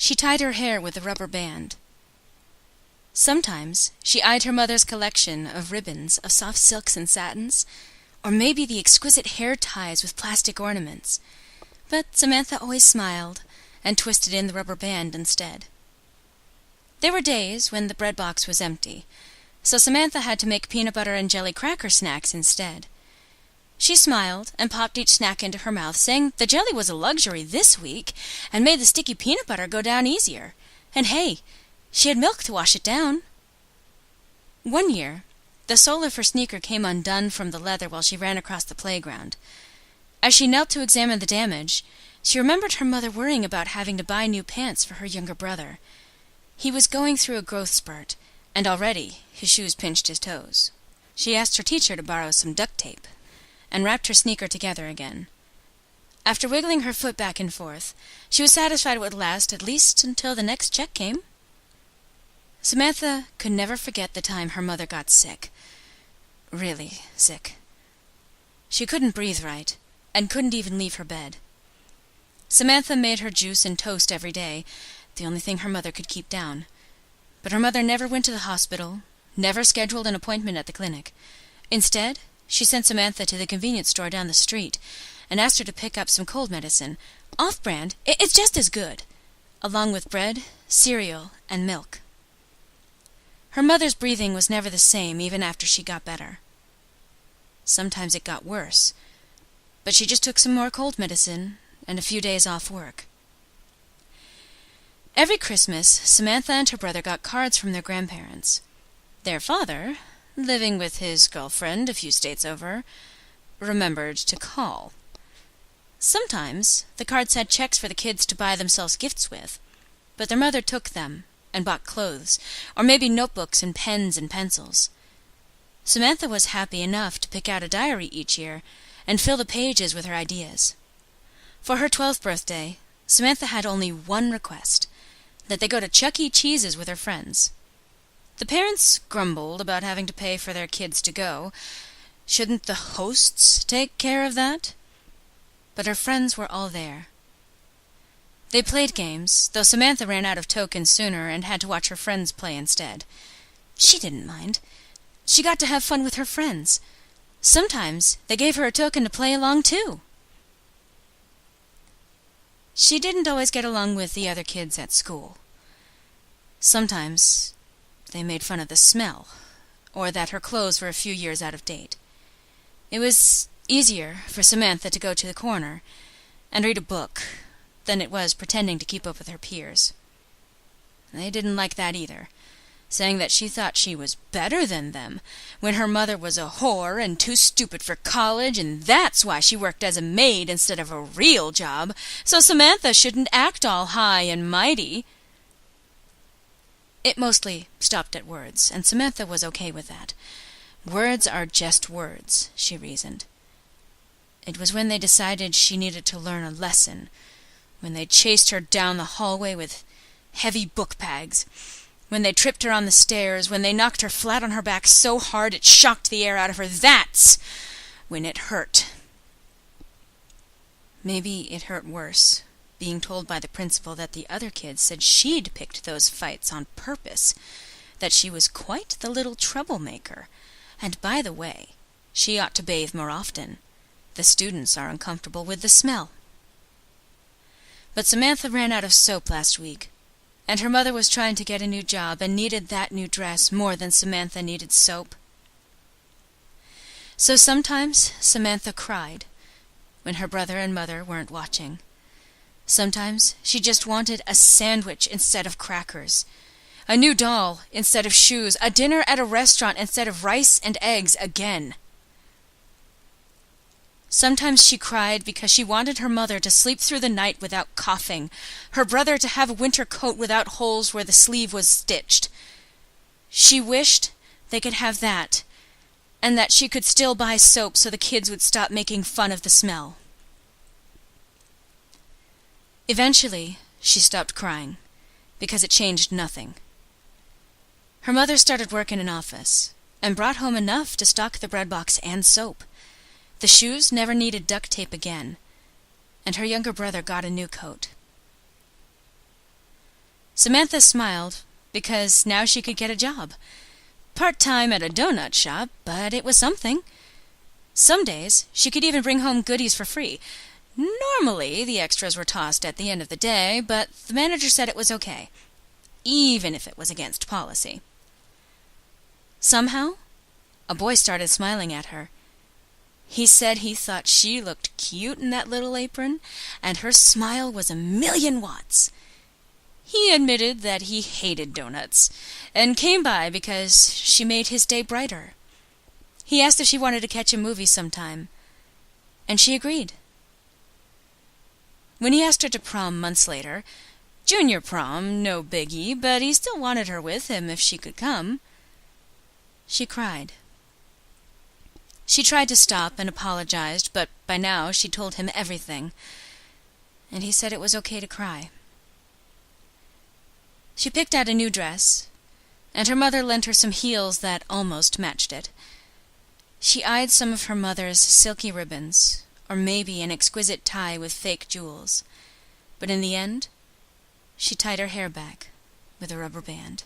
she tied her hair with a rubber band. Sometimes she eyed her mother's collection of ribbons of soft silks and satins, or maybe the exquisite hair ties with plastic ornaments. But Samantha always smiled and twisted in the rubber band instead. There were days when the bread box was empty, so Samantha had to make peanut butter and jelly cracker snacks instead. She smiled and popped each snack into her mouth, saying the jelly was a luxury this week and made the sticky peanut butter go down easier. And hey, she had milk to wash it down. One year, the sole of her sneaker came undone from the leather while she ran across the playground. As she knelt to examine the damage, she remembered her mother worrying about having to buy new pants for her younger brother. He was going through a growth spurt, and already his shoes pinched his toes. She asked her teacher to borrow some duct tape, and wrapped her sneaker together again. After wiggling her foot back and forth, she was satisfied it would last at least until the next check came. Samantha could never forget the time her mother got sick. Really sick. She couldn't breathe right, and couldn't even leave her bed. Samantha made her juice and toast every day, the only thing her mother could keep down. But her mother never went to the hospital, never scheduled an appointment at the clinic. Instead, she sent Samantha to the convenience store down the street and asked her to pick up some cold medicine. Off-brand, it's just as good, along with bread, cereal, and milk. Her mother's breathing was never the same even after she got better. Sometimes it got worse, but she just took some more cold medicine and a few days off work. Every Christmas, Samantha and her brother got cards from their grandparents. Their father, living with his girlfriend a few states over, remembered to call. Sometimes the cards had checks for the kids to buy themselves gifts with, but their mother took them and bought clothes, or maybe notebooks and pens and pencils. Samantha was happy enough to pick out a diary each year and fill the pages with her ideas. For her 12th birthday, Samantha had only one request, that they go to Chuck E. Cheese's with her friends. The parents grumbled about having to pay for their kids to go. Shouldn't the hosts take care of that? But her friends were all there. They played games, though Samantha ran out of tokens sooner and had to watch her friends play instead. She didn't mind. She got to have fun with her friends. Sometimes they gave her a token to play along too. She didn't always get along with the other kids at school. Sometimes they made fun of the smell, or that her clothes were a few years out of date. It was easier for Samantha to go to the corner and read a book than it was pretending to keep up with her peers. They didn't like that either, saying that she thought she was better than them, when her mother was a whore and too stupid for college, and that's why she worked as a maid instead of a real job, so Samantha shouldn't act all high and mighty. It mostly stopped at words, and Samantha was okay with that. Words are just words, she reasoned. It was when they decided she needed to learn a lesson, when they chased her down the hallway with heavy book bags, when they tripped her on the stairs, when they knocked her flat on her back so hard it shocked the air out of her, that's when it hurt. Maybe it hurt worse, being told by the principal that the other kids said she'd picked those fights on purpose, that she was quite the little troublemaker, and by the way, she ought to bathe more often. The students are uncomfortable with the smell. But Samantha ran out of soap last week, and her mother was trying to get a new job and needed that new dress more than Samantha needed soap. So sometimes Samantha cried when her brother and mother weren't watching. Sometimes she just wanted a sandwich instead of crackers, a new doll instead of shoes, a dinner at a restaurant instead of rice and eggs again. Sometimes she cried because she wanted her mother to sleep through the night without coughing, her brother to have a winter coat without holes where the sleeve was stitched. She wished they could have that, and that she could still buy soap so the kids would stop making fun of the smell. Eventually, she stopped crying, because it changed nothing. Her mother started work in an office, and brought home enough to stock the bread box and soap. The shoes never needed duct tape again, and her younger brother got a new coat. Samantha smiled because now she could get a job. Part-time at a donut shop, but it was something. Some days she could even bring home goodies for free. Normally, the extras were tossed at the end of the day, but the manager said it was okay, even if it was against policy. Somehow, a boy started smiling at her. He said he thought she looked cute in that little apron, and her smile was 1,000,000 watts. He admitted that he hated donuts, and came by because she made his day brighter. He asked if she wanted to catch a movie sometime, and she agreed. When he asked her to prom months later, junior prom, no biggie, but he still wanted her with him if she could come, she cried. She tried to stop and apologized, but by now she told him everything, and he said it was okay to cry. She picked out a new dress, and her mother lent her some heels that almost matched it. She eyed some of her mother's silky ribbons, or maybe an exquisite tie with fake jewels, but in the end, she tied her hair back with a rubber band.